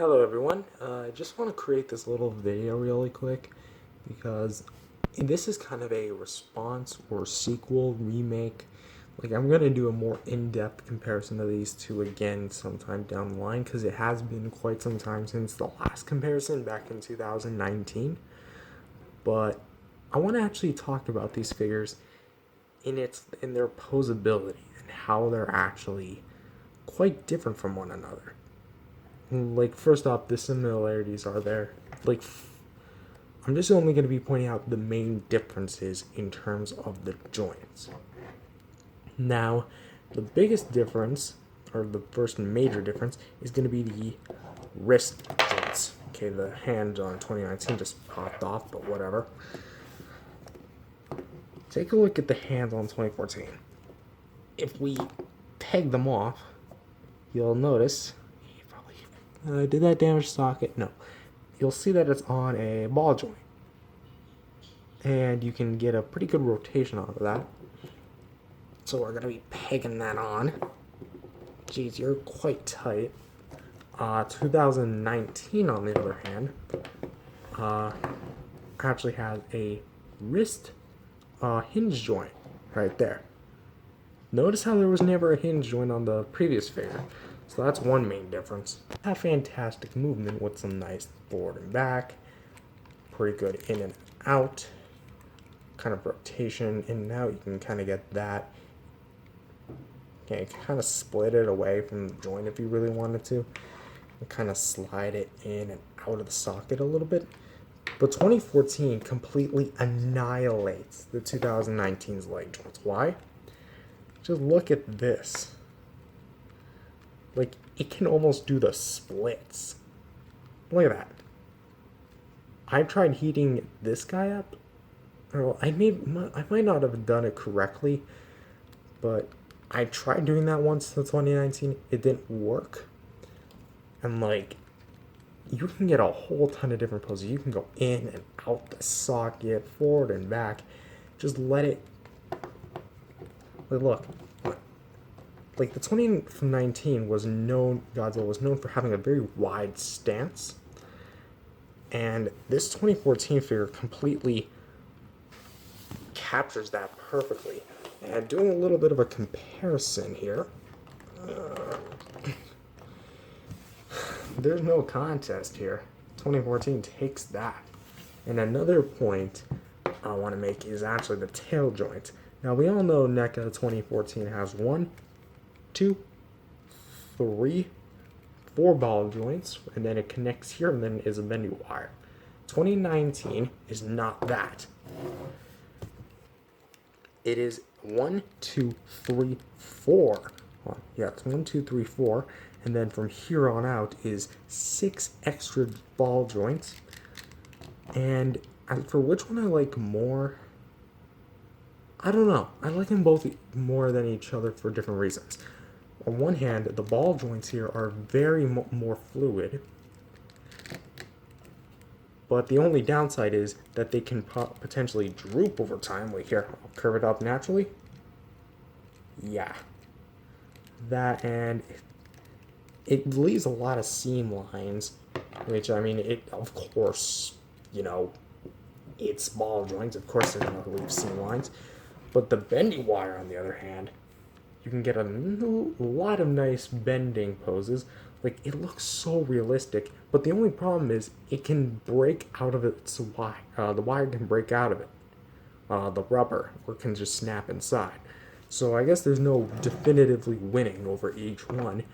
Hello everyone, I just want to create this little video really quick because this is kind of a response or sequel remake. Like, I'm going to do a more in-depth comparison of these two again sometime down the line because it has been quite some time since the last comparison back in 2019. But I want to actually talk about these figures in their posability and how they're actually quite different from one another. Like, first off, the similarities are there. Like, I'm just only going to be pointing out the main differences in terms of the joints. Now, the biggest difference, or the first major difference, is going to be the wrist joints. Okay, the hand on 2019 just popped off, but whatever. Take a look at the hands on 2014. If we peg them off, you'll notice... did that damage socket? No. You'll see that it's on a ball joint. And you can get a pretty good rotation out of that. So we're going to be pegging that on. Geez, you're quite tight. 2019, on the other hand, actually has a wrist hinge joint right there. Notice how there was never a hinge joint on the previous figure. So that's one main difference. Have fantastic movement with some nice forward and back, pretty good in and out, kind of rotation in and out. You can kind of get that. Okay, kind of split it away from the joint if you really wanted to, and kind of slide it in and out of the socket a little bit. But 2014 completely annihilates the 2019's leg joints. Why? Just look at this. Like, it can almost do the splits. Look at that. I tried heating this guy up. Well, I might not have done it correctly, but I tried doing that once in 2019. It didn't work. And, like, you can get a whole ton of different poses. You can go in and out the socket, forward and back. Just let it... Look. Like, the 2019 Godzilla was known for having a very wide stance, and this 2014 figure completely captures that perfectly. And doing a little bit of a comparison here, there's no contest here. 2014 takes that. And another point I want to make is actually the tail joint. Now, we all know NECA 2014 has 1, 2, 3, 4 ball joints, and then it connects here and then is a bendy wire. 2019 is not that. It is 1, 2, 3, 4. Yeah, it's 1, 2, 3, 4, and then from here on out is 6 extra ball joints. And as for which one I like more, I don't know. I like them both more than each other for different reasons. On one hand, the ball joints here are very more fluid, but the only downside is that they can potentially droop over time. Like here, I'll curve it up naturally. Yeah. That, and it leaves a lot of seam lines, which, I mean, it, of course, you know, it's ball joints. Of course they're going to leave seam lines. But the bendy wire, on the other hand, you can get a lot of nice bending poses. Like, it looks so realistic, but the only problem is it can break out of its wire. The wire can break out of it, the rubber, or it can just snap inside. So I guess there's no definitively winning over each one.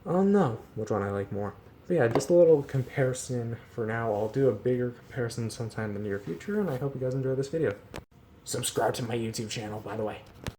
I don't know which one I like more. But yeah, just a little comparison for now. I'll do a bigger comparison sometime in the near future, and I hope you guys enjoy this video. Subscribe to my YouTube channel, by the way.